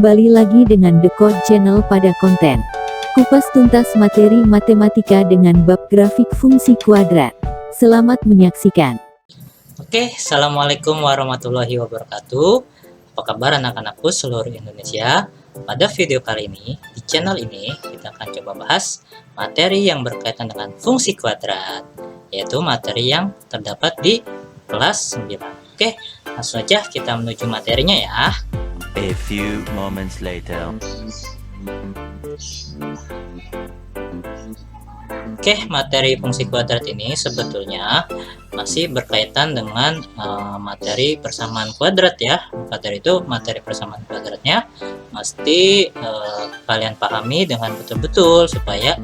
Kembali lagi dengan The Code Channel pada konten kupas tuntas materi matematika dengan bab grafik fungsi kuadrat. Selamat menyaksikan. Oke, Assalamualaikum warahmatullahi wabarakatuh. Apa kabar anak-anakku seluruh Indonesia? Pada video kali ini, di channel ini kita akan coba bahas materi yang berkaitan dengan fungsi kuadrat, yaitu materi yang terdapat di kelas 9. Oke, langsung saja kita menuju materinya ya. A few moments later. Oke, materi fungsi kuadrat ini sebetulnya masih berkaitan dengan materi persamaan kuadrat ya. Maka dari itu materi persamaan kuadratnya mesti kalian pahami dengan betul-betul supaya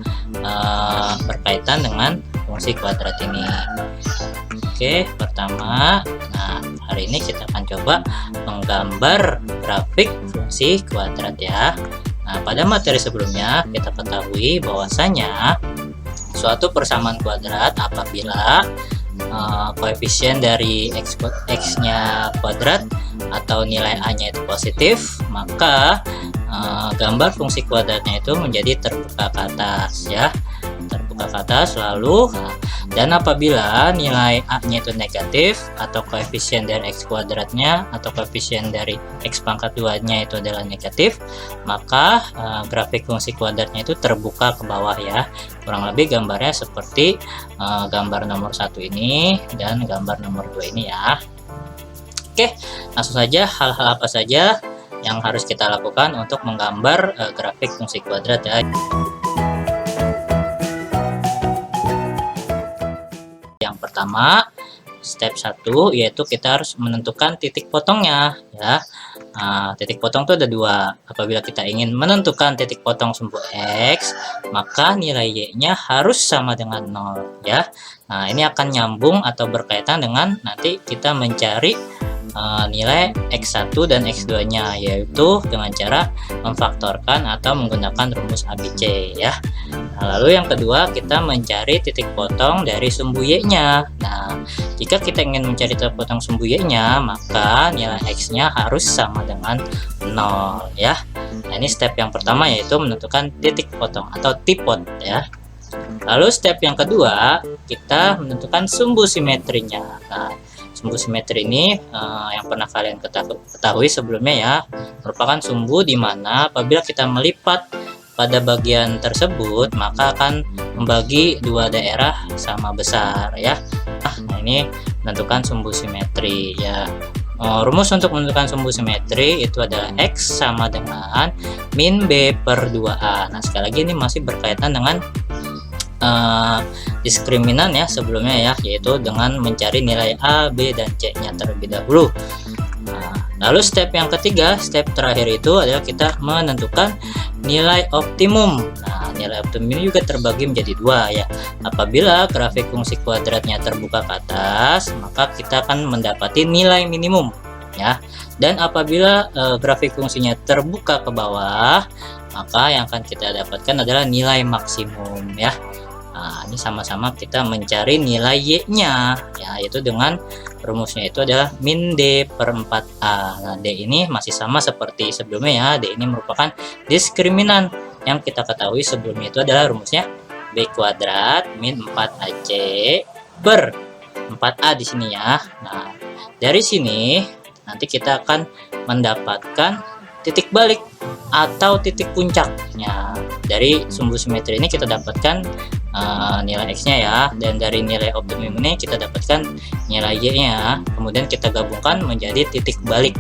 berkaitan dengan fungsi kuadrat ini. Oke, pertama, hari ini kita akan coba menggambar grafik fungsi kuadrat ya. Nah, pada materi sebelumnya kita ketahui bahwasanya suatu persamaan kuadrat apabila koefisien dari x-nya kuadrat atau nilai a-nya itu positif, maka gambar fungsi kuadratnya itu menjadi terbuka ke atas ya, terbuka ke atas lalu. Dan apabila nilai a-nya itu negatif atau koefisien dari x kuadratnya atau koefisien dari x pangkat 2-nya itu adalah negatif, maka grafik fungsi kuadratnya itu terbuka ke bawah ya. Kurang lebih gambarnya seperti gambar nomor 1 ini dan gambar nomor 2 ini ya. Oke, langsung saja hal-hal apa saja yang harus kita lakukan untuk menggambar grafik fungsi kuadrat ya. Yang pertama, step 1 yaitu kita harus menentukan titik potongnya ya. Titik potong itu ada dua. Apabila kita ingin menentukan titik potong sumbu x, maka nilai y-nya harus sama dengan 0 ya. Nah, ini akan nyambung atau berkaitan dengan nanti kita mencari nilai x1 dan x2-nya, yaitu dengan cara memfaktorkan atau menggunakan rumus ABC ya. Nah, lalu yang kedua, kita mencari titik potong dari sumbu y-nya. Nah, jika kita ingin mencari titik potong sumbu y-nya, maka nilai x-nya harus sama dengan 0 ya. Nah, ini step yang pertama yaitu menentukan titik potong atau tipot ya. Lalu step yang kedua, kita menentukan sumbu simetrinya. Nah, sumbu simetri ini yang pernah kalian ketahui sebelumnya ya, merupakan sumbu di mana apabila kita melipat pada bagian tersebut maka akan membagi dua daerah sama besar ya. Nah, ini menentukan sumbu simetri ya. Rumus untuk menentukan sumbu simetri itu adalah x sama dengan min b per 2a. Nah, sekali lagi ini masih berkaitan dengan diskriminan ya sebelumnya ya, yaitu dengan mencari nilai a, b, dan c-nya terlebih dahulu. Lalu step yang ketiga, step terakhir itu adalah kita menentukan nilai optimum. Nah, nilai optimum ini juga terbagi menjadi dua ya. Apabila grafik fungsi kuadratnya terbuka ke atas, maka kita akan mendapati nilai minimum ya. Dan apabila grafik fungsinya terbuka ke bawah, maka yang akan kita dapatkan adalah nilai maksimum ya. Nah, ini sama-sama kita mencari nilai y-nya ya, yaitu dengan rumusnya itu adalah min d per 4a. Nah, d ini masih sama seperti sebelumnya ya. D ini merupakan diskriminan yang kita ketahui sebelumnya, itu adalah rumusnya b kuadrat min 4ac per 4a di sini ya. Nah, dari sini nanti kita akan mendapatkan titik balik atau titik puncaknya. Dari sumbu simetri ini kita dapatkan nilai x-nya ya, dan dari nilai optimum ini kita dapatkan nilai y-nya, kemudian kita gabungkan menjadi titik balik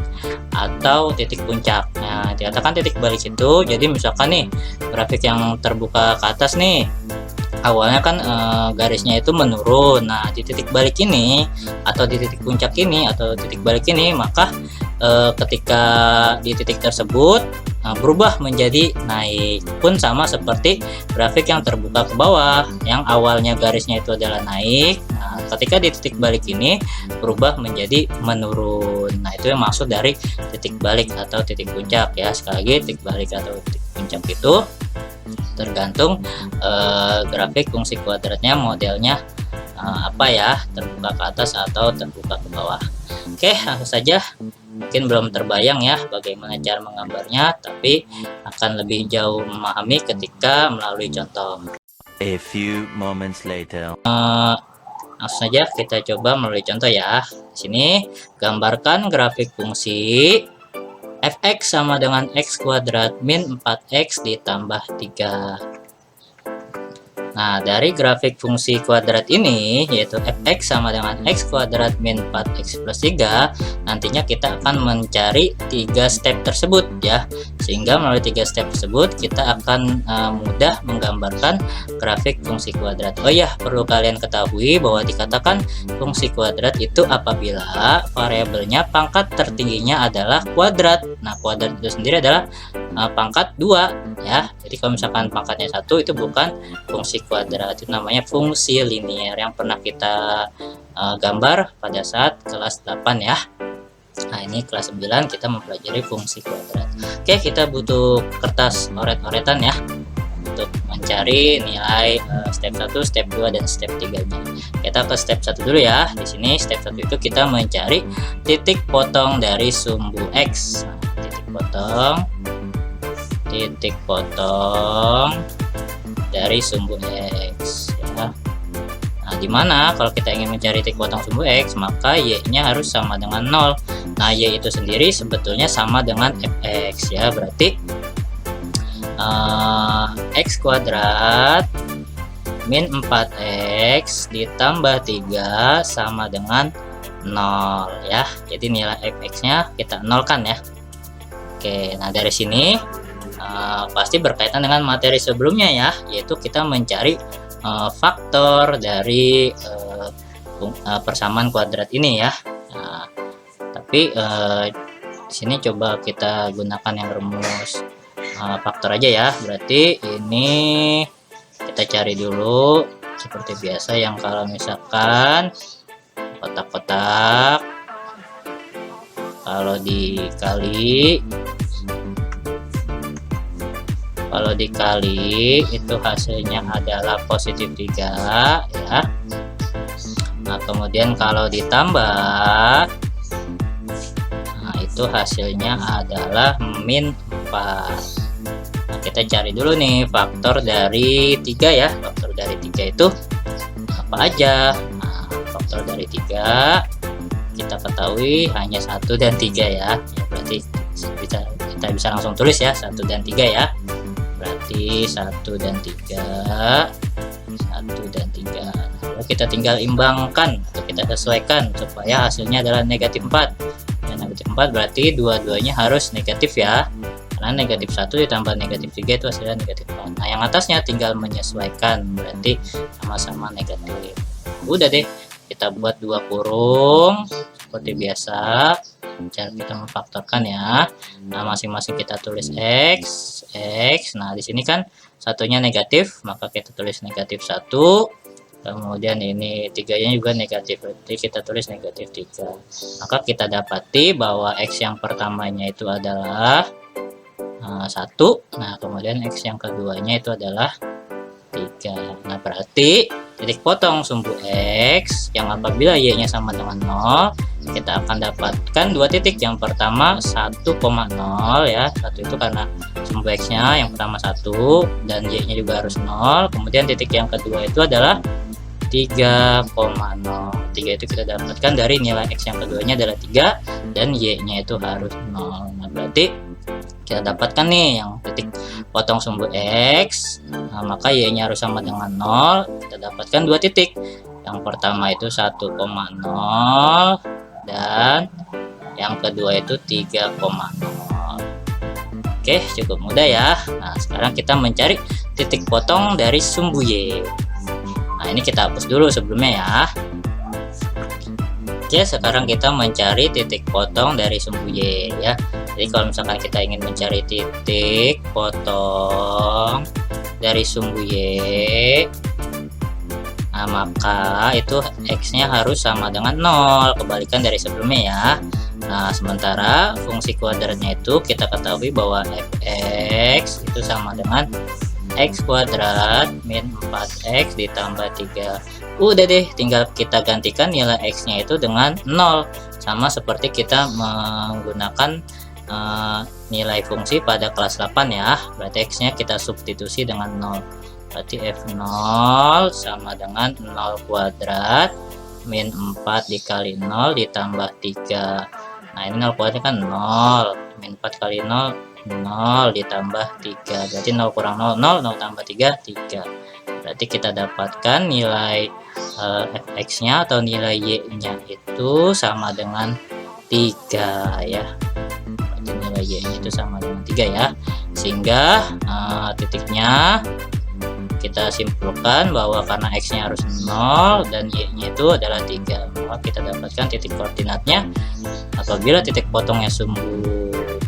atau titik puncak. Nah, dikatakan titik balik itu, jadi misalkan nih grafik yang terbuka ke atas nih, awalnya kan garisnya itu menurun. Nah, di titik balik ini atau di titik puncak ini atau titik balik ini, maka ketika di titik tersebut berubah menjadi naik, pun sama seperti grafik yang terbuka ke bawah yang awalnya garisnya itu adalah naik. Nah, ketika di titik balik ini berubah menjadi menurun. Nah, itu yang maksud dari titik balik atau titik puncak ya. Sekali lagi, titik balik atau titik puncak itu tergantung grafik fungsi kuadratnya modelnya apa ya, terbuka ke atas atau terbuka ke bawah. Oke, langsung saja Mungkin belum terbayang ya bagaimana cara menggambarnya, tapi akan lebih jauh memahami ketika melalui contoh. A few moments later. Langsung saja kita coba melalui contoh ya. Di sini gambarkan grafik fungsi fx sama dengan x kuadrat min 4x ditambah 3. Nah, dari grafik fungsi kuadrat ini, yaitu fx sama dengan x kuadrat min 4x plus 3, nantinya kita akan mencari 3 step tersebut ya. Sehingga melalui 3 step tersebut, kita akan mudah menggambarkan grafik fungsi kuadrat. Oh ya, perlu kalian ketahui bahwa dikatakan fungsi kuadrat itu apabila variabelnya pangkat tertingginya adalah kuadrat. Nah, kuadrat itu sendiri adalah pangkat 2 ya. Jadi kalau misalkan pangkatnya 1 itu bukan fungsi kuadrat, itu namanya fungsi linier yang pernah kita gambar pada saat kelas 8 ya. Nah, ini kelas 9 kita mempelajari fungsi kuadrat. Oke, kita butuh kertas oret-oretan ya untuk mencari nilai step 1, step 2 dan step 3-nya. Kita ke step 1 dulu ya. Di sini step 1 itu kita mencari titik potong dari sumbu x. Nah, titik potong dari sumbu x ya. Nah, dimana kalau kita ingin mencari titik potong sumbu x, maka y-nya harus sama dengan 0. Nah, y itu sendiri sebetulnya sama dengan fx ya. Berarti x kuadrat min 4x ditambah 3 sama dengan 0 ya. Jadi nilai fx-nya kita nolkan ya. Oke, nah dari sini pasti berkaitan dengan materi sebelumnya ya, yaitu kita mencari faktor dari persamaan kuadrat ini ya. Nah, tapi di sini coba kita gunakan yang rumus faktor aja ya. Berarti ini kita cari dulu seperti biasa, yang kalau misalkan kotak-kotak kalau dikali itu hasilnya adalah positif 3 ya. Nah, kemudian kalau ditambah, nah itu hasilnya adalah min 4. Nah, kita cari dulu nih faktor dari 3 ya. Faktor dari 3 itu apa aja? Nah, faktor dari 3 kita ketahui hanya 1 dan 3 ya. Berarti kita bisa langsung tulis ya, 1 dan 3 ya. Berarti 1 dan 3, 1 dan 3. Lalu kita tinggal imbangkan atau kita sesuaikan supaya hasilnya adalah negatif 4. Dan negatif 4 berarti dua-duanya harus negatif ya. Karena negatif 1 ditambah negatif 3 itu hasilnya negatif 4. Nah, yang atasnya tinggal menyesuaikan, berarti sama-sama negatif. Udah deh, kita buat 2 kurung seperti biasa. Cara kita memfaktorkan ya. Nah, masing-masing kita tulis x. Nah, di sini kan satunya negatif, maka kita tulis negatif 1. Kemudian ini 3-nya juga negatif, berarti kita tulis negatif 3. Maka kita dapati bahwa x yang pertamanya itu adalah 1. Nah, kemudian x yang keduanya itu adalah 3. Nah, berarti titik potong sumbu x yang apabila y-nya sama dengan 0, kita akan dapatkan 2 titik. Yang pertama 1,0 ya. 1 itu karena sumbu x-nya yang pertama 1 dan y-nya juga harus 0. Kemudian titik yang kedua itu adalah 3,0. 3 itu kita dapatkan dari nilai x yang keduanya adalah 3 dan y-nya itu harus 0. Nah, berarti kita dapatkan nih yang titik potong sumbu x. Nah, maka y-nya harus sama dengan 0. Kita dapatkan 2 titik. Yang pertama itu 1,0 dan yang kedua itu 3,0. Oke, cukup mudah ya. Nah, sekarang kita mencari titik potong dari sumbu y. Nah, ini kita hapus dulu sebelumnya ya. Oke, sekarang kita mencari titik potong dari sumbu y ya. Jadi kalau misalkan kita ingin mencari titik potong dari sumbu y, nah maka itu x-nya harus sama dengan 0, kebalikan dari sebelumnya ya. Nah, sementara fungsi kuadratnya itu kita ketahui bahwa fx itu sama dengan x kuadrat min 4x ditambah 3. Udah deh, tinggal kita gantikan nilai x-nya itu dengan 0. Sama seperti kita menggunakan nilai fungsi pada kelas 8 ya. Berarti x-nya kita substitusi dengan 0. Berarti f0 sama dengan 0 kuadrat min 4 dikali 0 ditambah 3. Nah ini 0 kuadrat kan 0, min 4 kali 0 0 ditambah 3, berarti 0 kurang 0 0, 0 tambah 3 3. Berarti kita dapatkan nilai fx nya atau nilai y nya itu sama dengan 3 ya. Berarti nilai y nya itu sama dengan 3 ya, sehingga titiknya kita simpulkan bahwa karena x nya harus 0 dan y nya itu adalah 3, maka kita dapatkan titik koordinatnya apabila titik potongnya sumbu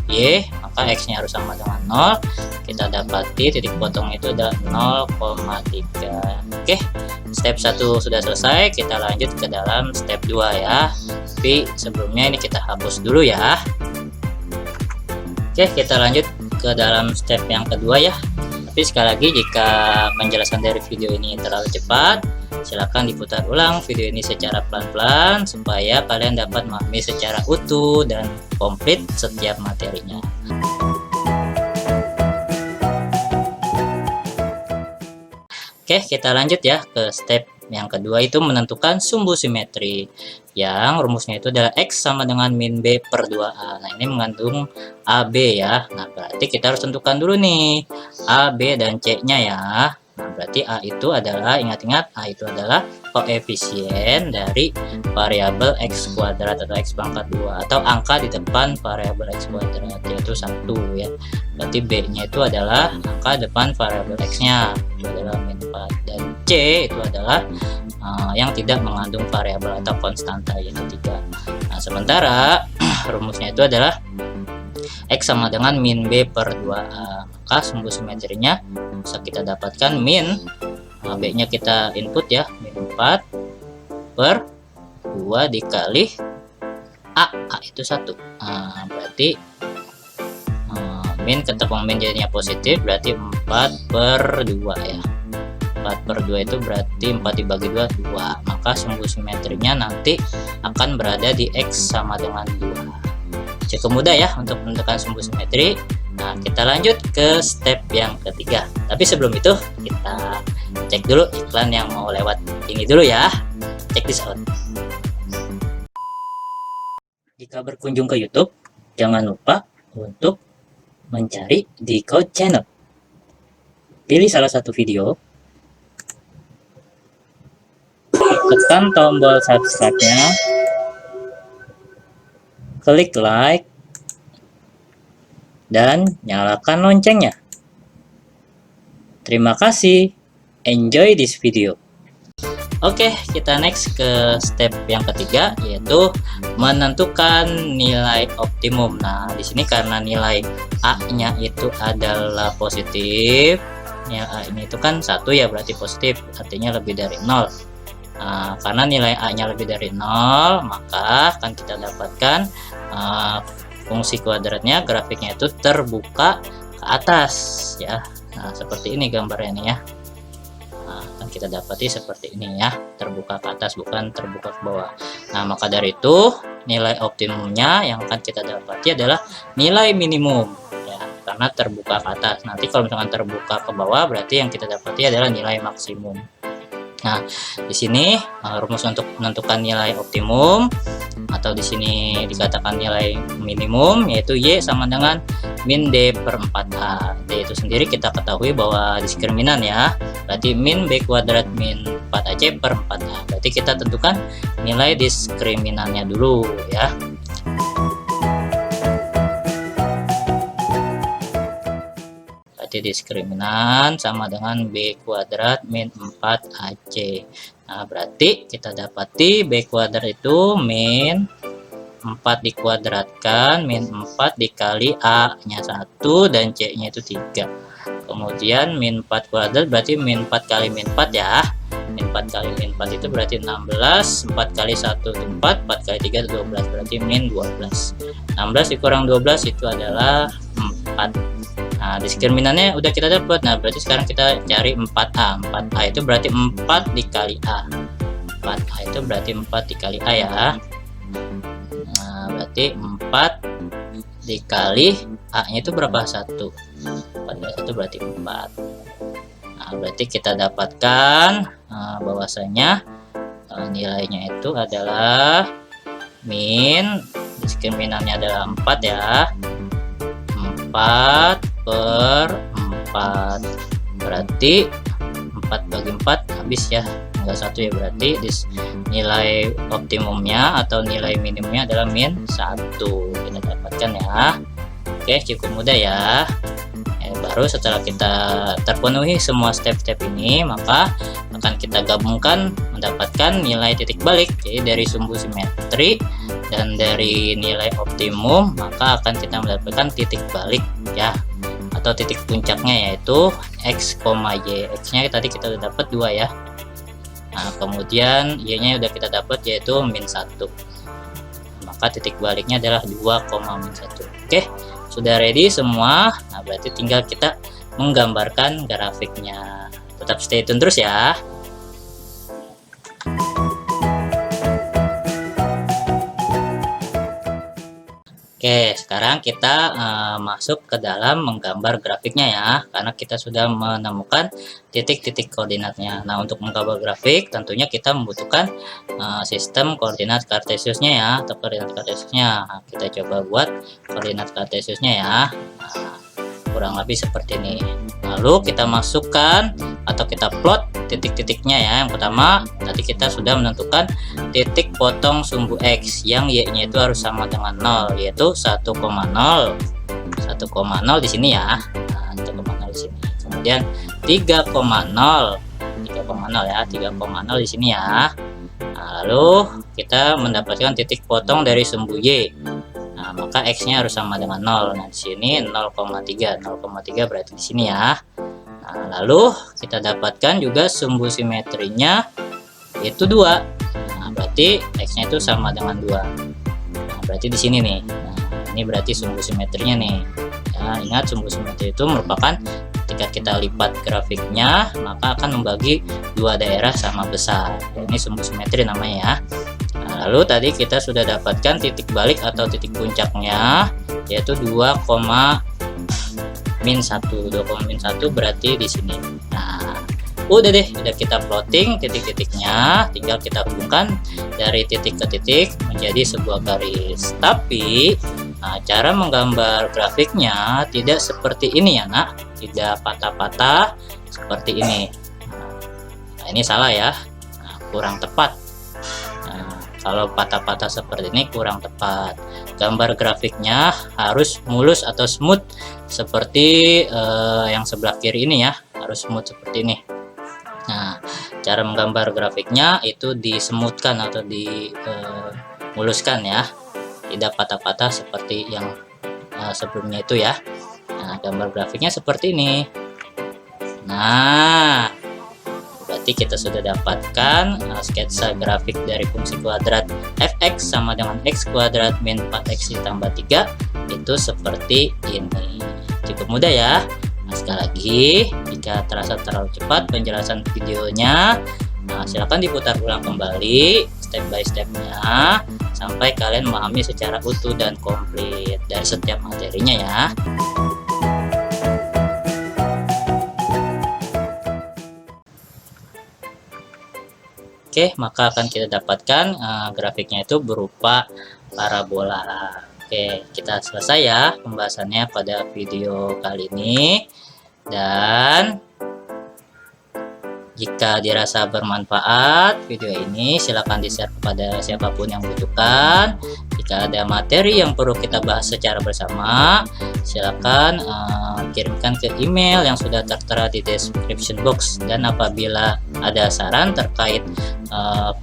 y, maka x nya harus sama dengan 0. Kita dapati titik potong itu adalah 0,3. Oke, step 1 sudah selesai, kita lanjut ke dalam step 2 ya. Tapi sebelumnya ini kita hapus dulu ya. Oke, kita lanjut ke dalam step yang kedua ya. Tapi sekali lagi, jika penjelasan dari video ini terlalu cepat, silakan diputar ulang video ini secara pelan-pelan supaya kalian dapat memahami secara utuh dan komplit setiap materinya. Oke, kita lanjut ya ke step yang kedua, itu menentukan sumbu simetri yang rumusnya itu adalah x sama dengan min b per 2a. Nah ini mengandung AB ya. Nah berarti kita harus tentukan dulu nih A, B, dan C nya ya. Nah berarti A itu adalah, ingat-ingat, A itu adalah koefisien dari variabel x kuadrat atau x pangkat 2, atau angka di depan variabel x kuadrat, yaitu 1 ya. Berarti B nya itu adalah angka depan variabel x nya, itu adalah min 4, dan C itu adalah yang tidak mengandung variabel atau konstanta, yaitu 3. Nah sementara rumusnya itu adalah x sama dengan min b per 2a, maka sumbu simetrinya bisa kita dapatkan min b nya kita input ya, min 4 per 2 dikali a itu 1. Nah, berarti min ketemu min jadinya positif, berarti 4 per 2 ya. 4 per 2 itu berarti 4 dibagi 2 2, maka sumbu simetrinya nanti akan berada di x sama dengan 2. Cukup mudah ya untuk menentukan sumbu simetri. Nah kita lanjut ke step yang ketiga, tapi sebelum itu kita cek dulu iklan yang mau lewat ini dulu ya. Check this out. Jika berkunjung ke YouTube, jangan lupa untuk mencari Decode Channel. Pilih salah satu video, tekan tombol subscribe-nya, klik like, dan nyalakan loncengnya. Terima kasih. Enjoy this video. Oke, kita next ke step yang ketiga, yaitu menentukan nilai optimum. Nah, di sini karena nilai A-nya itu adalah positif, nilai A-nya itu kan 1 ya, berarti positif, artinya lebih dari 0. Nah, karena nilai A-nya lebih dari 0, maka akan kita dapatkan fungsi kuadratnya, grafiknya itu terbuka ke atas ya. Nah, seperti ini gambarnya nih ya. Nah, akan kita dapati seperti ini ya, terbuka ke atas, bukan terbuka ke bawah. Nah, maka dari itu nilai optimumnya yang akan kita dapati adalah nilai minimum ya, karena terbuka ke atas. Nanti kalau misalkan terbuka ke bawah, berarti yang kita dapati adalah nilai maksimum. Nah, di sini rumus untuk menentukan nilai optimum atau di sini dikatakan nilai minimum, yaitu y sama dengan min d per 4a. D itu sendiri kita ketahui bahwa diskriminan ya, berarti min b kuadrat min 4ac per 4a. Berarti kita tentukan nilai diskriminannya dulu ya. Berarti diskriminan sama dengan b kuadrat min 4ac. Nah berarti kita dapati b kuadrat itu min 4 dikuadratkan min 4 dikali a nya 1 dan c nya itu 3. Kemudian min 4 kuadrat berarti min 4 kali min 4 ya. Min 4 kali min 4 itu berarti 16, 4 kali 1 itu 4, 4 kali 3 itu 12, berarti min 12. 16 dikurang 12 itu adalah 4. Nah Nah, diskriminannya udah kita dapat. Nah, berarti sekarang kita cari 4A. 4A itu berarti 4 dikali A. 4A itu berarti 4 dikali A ya. Nah, berarti 4 dikali A-nya itu berapa? 1. 4 dikali 1 berarti 4. Nah, berarti kita dapatkan bahwasanya nilainya itu adalah min, diskriminannya adalah 4 ya. 4 per 4 berarti 4 bagi 4 habis ya, enggak 1 ya, berarti nilai optimumnya atau nilai minimumnya adalah min 1 kita dapatkan ya. Oke, cukup mudah ya. Baru setelah kita terpenuhi semua step-step ini, maka akan kita gabungkan mendapatkan nilai titik balik. Jadi dari sumbu simetri dan dari nilai optimum, maka akan kita mendapatkan titik balik ya, atau titik puncaknya yaitu x, y. X nya tadi kita udah dapat 2 ya. Nah, kemudian y nya udah kita dapat yaitu min 1. Maka titik baliknya adalah 2,-1. Oke, sudah ready semua. Nah, berarti tinggal kita menggambarkan grafiknya. Tetap stay tune terus ya. Oke, sekarang kita masuk ke dalam menggambar grafiknya ya, karena kita sudah menemukan titik-titik koordinatnya. Nah, untuk menggambar grafik tentunya kita membutuhkan sistem koordinat kartesiusnya ya, atau koordinat kartesiusnya. Nah, kita coba buat koordinat kartesiusnya ya. Nah, kurang lebih seperti ini. Lalu kita masukkan atau kita plot titik-titiknya ya. Yang pertama, tadi kita sudah menentukan titik potong sumbu X yang Y-nya itu harus sama dengan 0, yaitu 1,0. 1,0 di sini ya. Nah, 1,0 di sini. Kemudian 3,0. 3,0 ya, 3,0 di sini ya. Nah, lalu kita mendapatkan titik potong dari sumbu Y. Nah, maka X-nya harus sama dengan 0. Nah, di sini 0,3. 0,3 berarti di sini ya. Nah, lalu kita dapatkan juga sumbu simetrinya itu 2. Nah, berarti X-nya itu sama dengan 2. Nah, berarti di sini nih. Nah, ini berarti sumbu simetrinya nih. Ya, ingat sumbu simetri itu merupakan ketika kita lipat grafiknya, maka akan membagi dua daerah sama besar. Ini sumbu simetri namanya ya. Nah, lalu tadi kita sudah dapatkan titik balik atau titik puncaknya yaitu 2,-1. 2,-1 berarti di sini. Nah, udah deh, udah kita plotting titik-titiknya, tinggal kita hubungkan dari titik ke titik menjadi sebuah garis. Tapi cara menggambar grafiknya tidak seperti ini ya nak, tidak patah-patah seperti ini. Nah, ini salah ya, kurang tepat. Kalau patah-patah seperti ini kurang tepat. Gambar grafiknya harus mulus atau smooth seperti yang sebelah kiri ini ya, harus smooth seperti ini. Nah, cara menggambar grafiknya itu disemutkan atau dimuluskan ya, tidak patah-patah seperti yang sebelumnya itu ya. Nah, gambar grafiknya seperti ini. Nah, berarti kita sudah dapatkan sketsa grafik dari fungsi kuadrat fx sama dengan x kuadrat min 4x ditambah 3 itu seperti ini. Cukup mudah ya. Nah, sekali lagi, jika terasa terlalu cepat penjelasan videonya, silakan diputar ulang kembali step by stepnya sampai kalian memahami secara utuh dan komplit dari setiap materinya ya. Oke, maka akan kita dapatkan grafiknya itu berupa parabola. Oke, kita selesai ya pembahasannya pada video kali ini. Dan jika dirasa bermanfaat video ini, silakan di-share kepada siapapun yang membutuhkan. Jika ada materi yang perlu kita bahas secara bersama, silakan kirimkan ke email yang sudah tertera di description box. Dan apabila ada saran terkait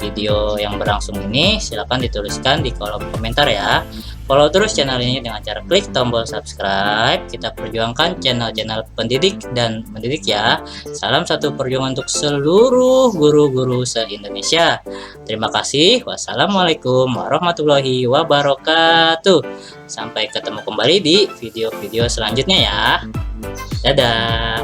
video yang berlangsung ini, silahkan dituliskan di kolom komentar ya. Follow terus channel ini dengan cara klik tombol subscribe. Kita perjuangkan channel-channel pendidik dan mendidik ya. Salam satu perjuangan untuk seluruh guru-guru se-Indonesia. Terima kasih. Wassalamualaikum warahmatullahi wabarakatuh. Sampai ketemu kembali di video-video selanjutnya ya. Dadah.